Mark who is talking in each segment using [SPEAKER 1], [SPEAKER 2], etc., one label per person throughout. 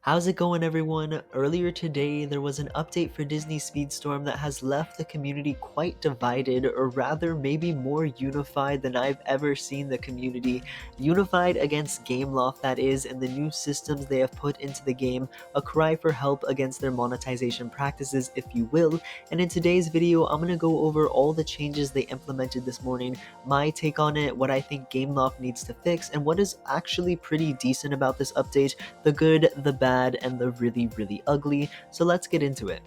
[SPEAKER 1] How's it going, everyone? Earlier today, there was an update for Disney Speedstorm that has left the community quite divided, or rather, maybe more unified than I've ever seen the community. Unified against Gameloft, that is, and the new systems they have put into the game, a cry for help against their monetization practices, if you will. And in today's video, I'm going to go over all the changes they implemented this morning, my take on it, what I think Gameloft needs to fix, and what is actually pretty decent about this update, the good, the bad, and the really, really ugly. So let's get into it.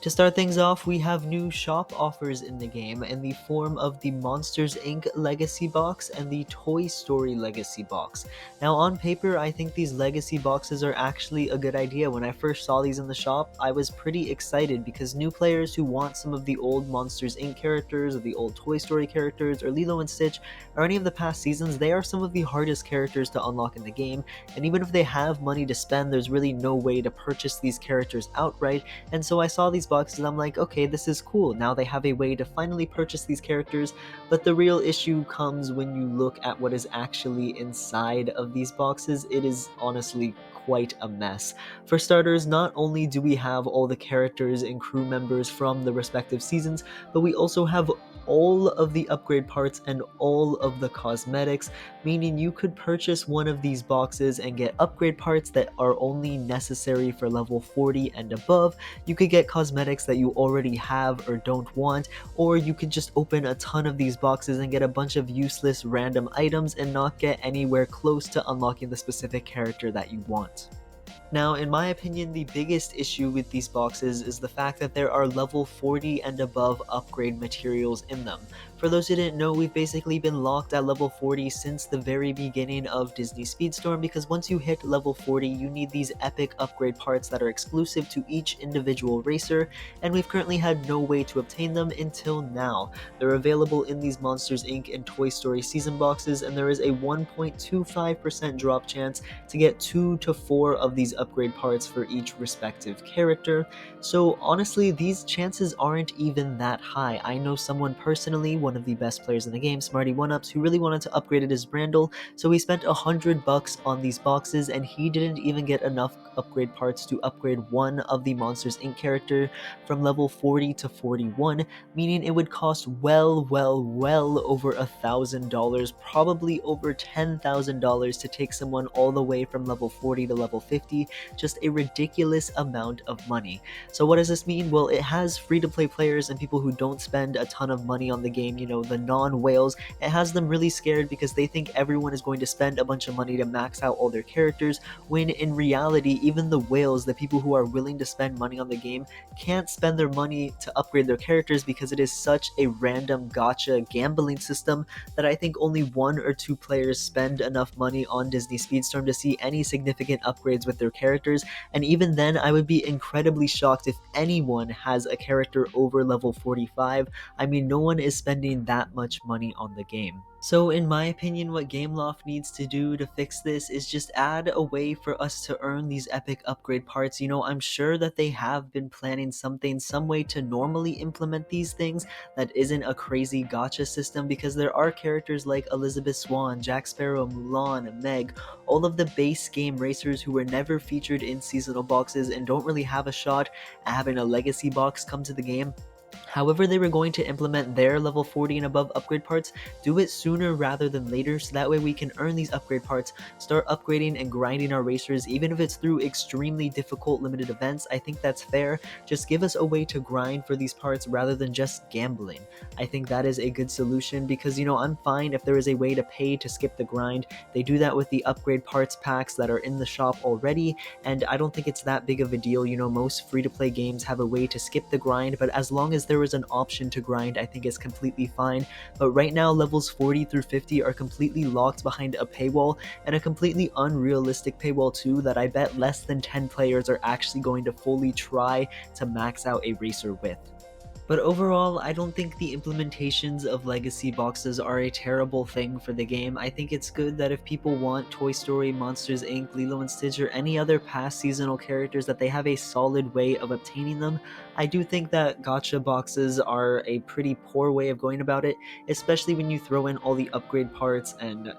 [SPEAKER 1] To start things off, we have new shop offers in the game in the form of the Monsters Inc. Legacy Box and the Toy Story Legacy Box. Now, on paper, I think these Legacy Boxes are actually a good idea. When I first saw these in the shop, I was pretty excited because new players who want some of the old Monsters Inc. characters, or the old Toy Story characters, or Lilo and Stitch, or any of the past seasons, they are some of the hardest characters to unlock in the game, and even if they have money to spend, there's really no way to purchase these characters outright, and so I saw these boxes, I'm like, okay, this is cool. Now they have a way to finally purchase these characters, but the real issue comes when you look at what is actually inside of these boxes. It is honestly quite a mess. For starters, not only do we have all the characters and crew members from the respective seasons, but we also have all of the upgrade parts and all of the cosmetics, meaning you could purchase one of these boxes and get upgrade parts that are only necessary for level 40 and above. You could get cosmetics that you already have or don't want, or you could just open a ton of these boxes and get a bunch of useless random items and not get anywhere close to unlocking the specific character that you want. Now, in my opinion, the biggest issue with these boxes is the fact that there are level 40 and above upgrade materials in them. For those who didn't know, we've basically been locked at level 40 since the very beginning of Disney Speedstorm, because once you hit level 40, you need these epic upgrade parts that are exclusive to each individual racer, and we've currently had no way to obtain them until now. They're available in these Monsters Inc. and Toy Story season boxes, and there is a 1.25% drop chance to get 2 to 4 of these upgrade parts for each respective character. So honestly, these chances aren't even that high. I know someone personally, one of the best players in the game, Smarty1ups, who really wanted to upgrade it as Brandel, so he spent $100 on these boxes and he didn't even get enough upgrade parts to upgrade one of the Monsters Inc. character from level 40 to 41, meaning it would cost well over $1,000, probably over $10,000 to take someone all the way from level 40 to level 50, just a ridiculous amount of money. So what does this mean? Well, it has free-to-play players and people who don't spend a ton of money on the game, you know, the non-whales. It has them really scared because they think everyone is going to spend a bunch of money to max out all their characters, when in reality, even the whales, the people who are willing to spend money on the game, can't spend their money to upgrade their characters because it is such a random gacha gambling system that I think only 1 or 2 players spend enough money on Disney Speedstorm to see any significant upgrades with their characters, and even then I would be incredibly shocked if anyone has a character over level 45. I mean, no one is spending that much money on the game. So in my opinion, what Gameloft needs to do to fix this is just add a way for us to earn these epic upgrade parts. You know, I'm sure that they have been planning something, some way to normally implement these things that isn't a crazy gacha system, because there are characters like Elizabeth Swann, Jack Sparrow, Mulan, Meg, all of the base game racers who were never featured in seasonal boxes and don't really have a shot at having a legacy box come to the game. However they were going to implement their level 40 and above upgrade parts, do it sooner rather than later, so that way we can earn these upgrade parts, start upgrading and grinding our racers, even if it's through extremely difficult limited events. I think that's fair. Just give us a way to grind for these parts rather than just gambling. I think that is a good solution because, you know, I'm fine if there is a way to pay to skip the grind. They do that with the upgrade parts packs that are in the shop already, and I don't think it's that big of a deal. You know, most free-to-play games have a way to skip the grind, but as long as there is an option to grind, I think it's completely fine. But right now, levels 40 through 50 are completely locked behind a paywall, and a completely unrealistic paywall too, that I bet less than 10 players are actually going to fully try to max out a racer with. But overall, I don't think the implementations of legacy boxes are a terrible thing for the game. I think it's good that if people want Toy Story, Monsters Inc., Lilo and Stitch, or any other past seasonal characters, that they have a solid way of obtaining them. I do think that gacha boxes are a pretty poor way of going about it, especially when you throw in all the upgrade parts and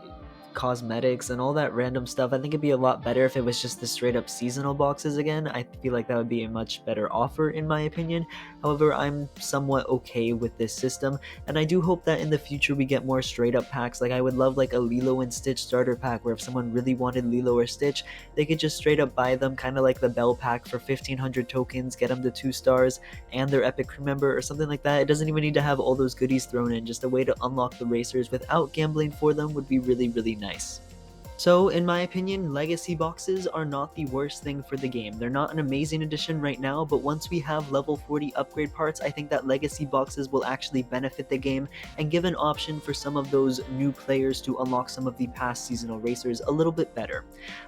[SPEAKER 1] cosmetics and all that random stuff. I think it'd be a lot better if it was just the straight up seasonal boxes again. I feel like that would be a much better offer in my opinion. However, I'm somewhat okay with this system, and I do hope that in the future we get more straight up packs. Like I would love like a Lilo and Stitch starter pack where if someone really wanted Lilo or Stitch, they could just straight up buy them, kind of like the Bell pack for 1500 tokens, get them to 2 stars and their epic crew member or something like that. It doesn't even need to have all those goodies thrown in. Just a way to unlock the racers without gambling for them would be really, really nice. So, in my opinion, legacy boxes are not the worst thing for the game. They're not an amazing addition right now, but once we have level 40 upgrade parts, I think that legacy boxes will actually benefit the game and give an option for some of those new players to unlock some of the past seasonal racers a little bit better.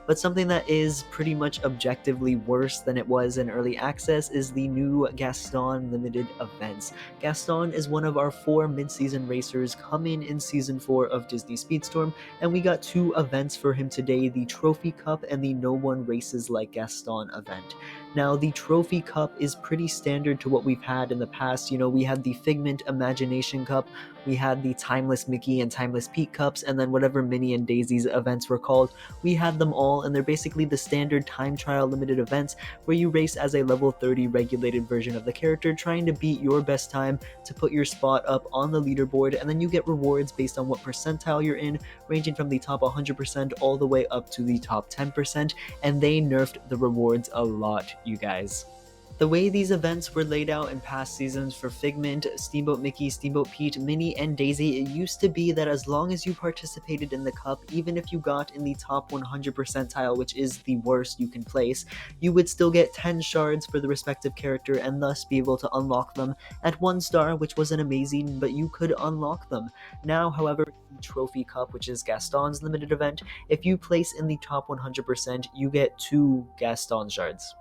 [SPEAKER 1] But something that is pretty much objectively worse than it was in early access is the new Gaston limited events. Gaston is one of our 4 mid-season racers coming in Season 4 of Disney Speedstorm, and we got 2 events for him today, the Trophy Cup and the No One Races Like Gaston event. Now, the Trophy Cup is pretty standard to what we've had in the past. You know, we had the Figment Imagination Cup, we had the Timeless Mickey and Timeless Pete Cups, and then whatever Minnie and Daisy's events were called, we had them all, and they're basically the standard time trial limited events where you race as a level 30 regulated version of the character, trying to beat your best time to put your spot up on the leaderboard, and then you get rewards based on what percentile you're in, ranging from the top 100% all the way up to the top 10%, and they nerfed the rewards a lot, you guys. The way these events were laid out in past seasons for Figment, Steamboat Mickey, Steamboat Pete, Minnie, and Daisy, it used to be that as long as you participated in the cup, even if you got in the top 100 percentile, which is the worst you can place, you would still get 10 shards for the respective character and thus be able to unlock them at 1 star, which wasn't amazing, but you could unlock them. Now, however, the Trophy Cup, which is Gaston's limited event, if you place in the top 100%, you get 2 Gaston shards.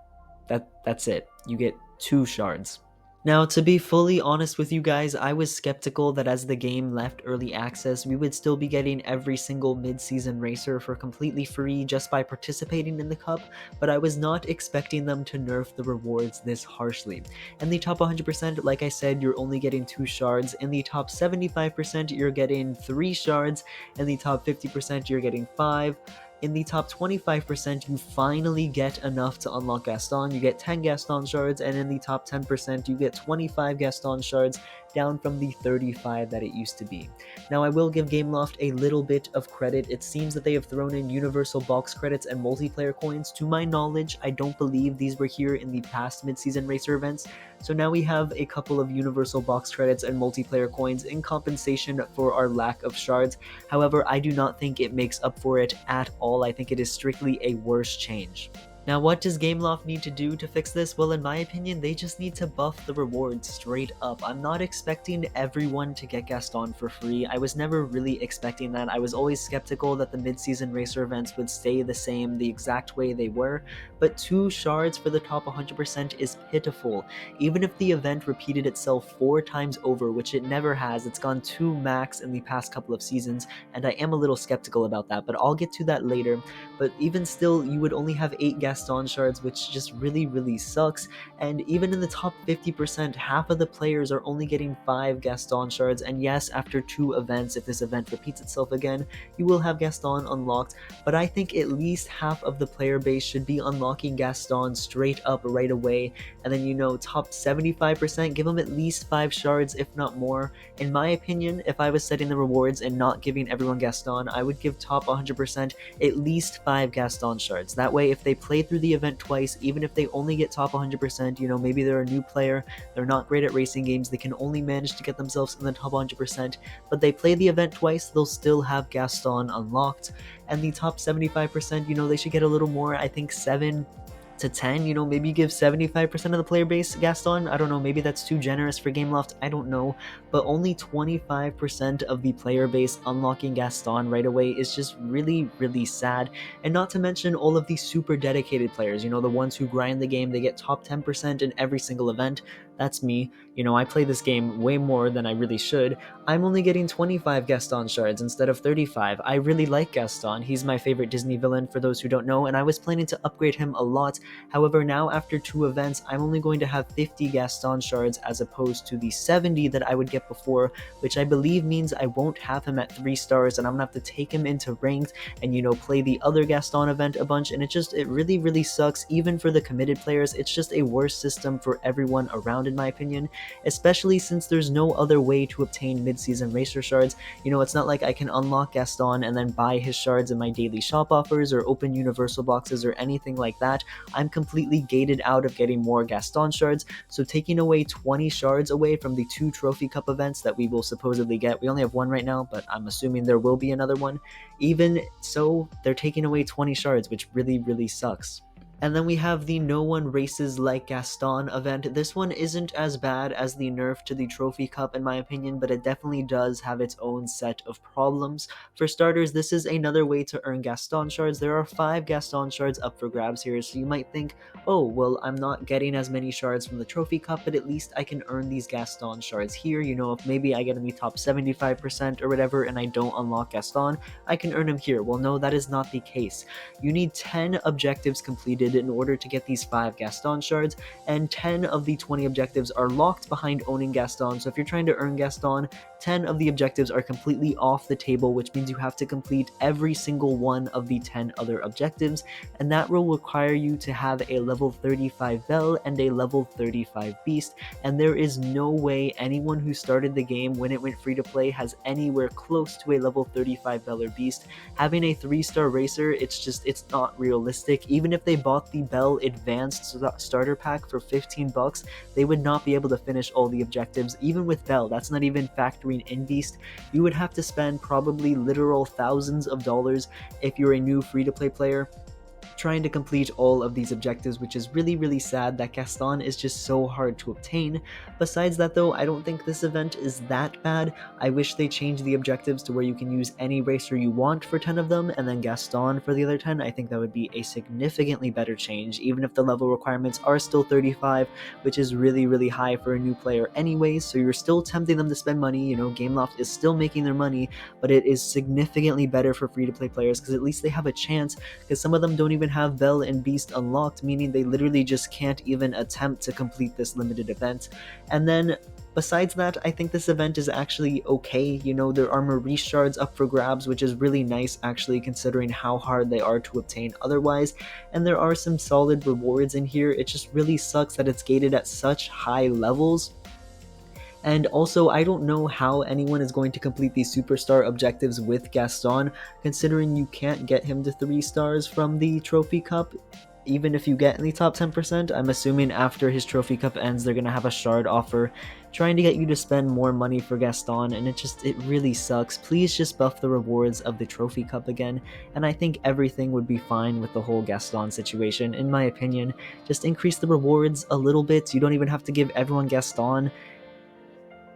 [SPEAKER 1] That's it. You get 2 shards. Now, to be fully honest with you guys, I was skeptical that as the game left early access, we would still be getting every single mid-season racer for completely free just by participating in the cup, but I was not expecting them to nerf the rewards this harshly. In the top 100%, like I said, you're only getting 2 shards. In the top 75%, you're getting 3 shards. In the top 50%, you're getting 5. In the top 25%, you finally get enough to unlock Gaston. You get 10 Gaston shards, and in the top 10%, you get 25 Gaston shards, down from the 35 that it used to be. Now, I will give Gameloft a little bit of credit. It seems that they have thrown in universal box credits and multiplayer coins. To my knowledge, I don't believe these were here in the past mid-season racer events. So now we have a couple of universal box credits and multiplayer coins in compensation for our lack of shards. However, I do not think it makes up for it at all. I think it is strictly a worse change. Now, what does Gameloft need to do to fix this? Well, in my opinion, they just need to buff the rewards straight up. I'm not expecting everyone to get Gaston for free. I was never really expecting that. I was always skeptical that the mid-season racer events would stay the same, the exact way they were, but 2 shards for the top 100% is pitiful. Even if the event repeated itself 4 times over, which it never has, it's gone 2 max in the past couple of seasons, and I am a little skeptical about that, but I'll get to that later. But even still, you would only have 8 Gaston shards, which just really sucks, and even in the top 50%, half of the players are only getting 5 Gaston shards, and yes, after 2 events, if this event repeats itself again, you will have Gaston unlocked, but I think at least half of the player base should be unlocking Gaston straight up right away, and then, you know, top 75%, give them at least 5 shards, if not more. In my opinion, if I was setting the rewards and not giving everyone Gaston, I would give top 100% at least 5 Gaston shards. That way, if they play through the event twice, even if they only get top 100%, you know, maybe they're a new player, they're not great at racing games, they can only manage to get themselves in the top 100%, but they play the event twice, they'll still have Gaston unlocked. And the top 75%, you know, they should get a little more. I think 7 to 10, you know, maybe give 75% of the player base Gaston. I don't know, maybe that's too generous for Gameloft, I don't know, but only 25% of the player base unlocking Gaston right away is just really sad. And not to mention all of the super dedicated players, you know, the ones who grind the game, they get top 10% in every single event. That's me. You know, I play this game way more than I really should. I'm only getting 25 Gaston shards instead of 35. I really like Gaston. He's my favorite Disney villain, for those who don't know, and I was planning to upgrade him a lot, However, now after 2 events, I'm only going to have 50 Gaston shards as opposed to the 70 that I would get before, which I believe means I won't have him at 3 stars, and I'm gonna have to take him into ranked and, you know, play the other Gaston event a bunch, and it really sucks. Even for the committed players, it's just a worse system for everyone around, in my opinion, especially since there's no other way to obtain mid-season racer shards. You know, it's not like I can unlock Gaston and then buy his shards in my daily shop offers or open universal boxes or anything like that. I'm completely gated out of getting more Gaston shards, so taking away 20 shards away from the 2 trophy cup events that we will supposedly get — we only have 1 right now, but I'm assuming there will be another one — even so, they're taking away 20 shards, which really sucks. And then we have the No One Races Like Gaston event. This one isn't as bad as the nerf to the Trophy Cup in my opinion, but it definitely does have its own set of problems. For starters, this is another way to earn Gaston shards. There are 5 Gaston shards up for grabs here, so you might think, oh, well, I'm not getting as many shards from the Trophy Cup, but at least I can earn these Gaston shards here. You know, if maybe I get in the top 75% or whatever and I don't unlock Gaston, I can earn him here. Well, no, that is not the case. You need 10 objectives completed in order to get these 5 Gaston shards, and 10 of the 20 objectives are locked behind owning Gaston. So if you're trying to earn Gaston, 10 of the objectives are completely off the table, which means you have to complete every single one of the 10 other objectives, and that will require you to have a level 35 Bell and a level 35 Beast, and there is no way anyone who started the game when it went free to play has anywhere close to a level 35 Bell or Beast. Having a 3-star racer, it's not realistic. Even if they bought the Bell Advanced starter pack for $15, they would not be able to finish all the objectives. Even with Bell, that's not even factoring in Beast. You would have to spend probably literal thousands of dollars if you're a new free-to-play player trying to complete all of these objectives, which is really sad that Gaston is just so hard to obtain. Besides that though, I don't think this event is that bad. I wish they changed the objectives to where you can use any racer you want for 10 of them and then Gaston for the other 10. I think that would be a significantly better change, even if the level requirements are still 35, which is really high for a new player anyways, so you're still tempting them to spend money. You know, Gameloft is still making their money, but it is significantly better for free-to-play players because at least they have a chance, because some of them don't even have Bell and Beast unlocked, meaning they literally just can't even attempt to complete this limited event. And then besides that, I think this event is actually okay. You know, there are Maurice shards up for grabs, which is really nice actually considering how hard they are to obtain otherwise, and there are some solid rewards in here. It just really sucks that it's gated at such high levels. And also, I don't know how anyone is going to complete these superstar objectives with Gaston, considering you can't get him to 3 stars from the Trophy Cup. Even if you get in the top 10%, I'm assuming after his Trophy Cup ends, they're going to have a shard offer trying to get you to spend more money for Gaston, and it really sucks. Please just buff the rewards of the Trophy Cup again, and I think everything would be fine with the whole Gaston situation, in my opinion. Just increase the rewards a little bit. You don't even have to give everyone Gaston.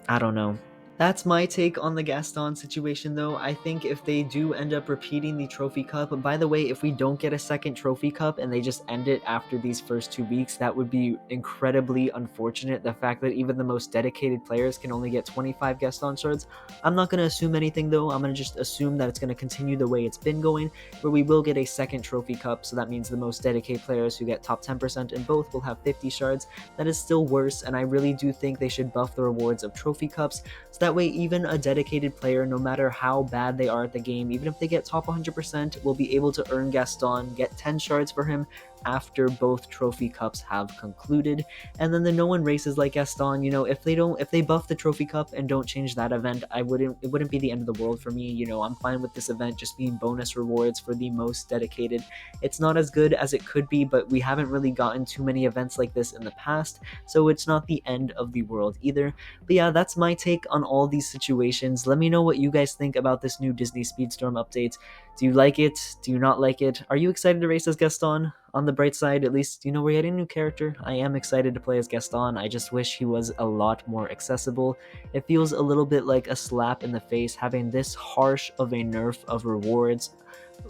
[SPEAKER 1] I don't know. That's my take on the Gaston situation though. I think if they do end up repeating the Trophy Cup — by the way, if we don't get a second Trophy Cup and they just end it after these first 2 weeks, that would be incredibly unfortunate. The fact that even the most dedicated players can only get 25 Gaston shards. I'm not going to assume anything though. I'm going to just assume that it's going to continue the way it's been going, where we will get a second Trophy Cup, so that means the most dedicated players who get top 10% in both will have 50 shards. That is still worse, and I really do think they should buff the rewards of Trophy Cups, so that way even a dedicated player, no matter how bad they are at the game, even if they get top 100%, will be able to earn Gaston, get 10 shards for him after both Trophy Cups have concluded. And then the No One Races Like Gaston, you know, if they buff the Trophy Cup and don't change that event, it wouldn't be the end of the world for me. You know, I'm fine with this event just being bonus rewards for the most dedicated. It's not as good as it could be, but we haven't really gotten too many events like this in the past, so it's not the end of the world either. But yeah, that's my take on all these situations. Let me know what you guys think about this new Disney Speedstorm update. Do you like it? Do you not like it? Are you excited to race as Gaston? On the bright side, at least, you know, we're getting a new character. I am excited to play as Gaston. I just wish he was a lot more accessible. It feels a little bit like a slap in the face having this harsh of a nerf of rewards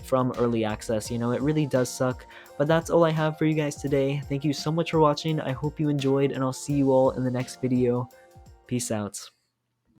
[SPEAKER 1] from early access. You know, it really does suck. But that's all I have for you guys today. Thank you so much for watching. I hope you enjoyed, and I'll see you all in the next video. Peace out.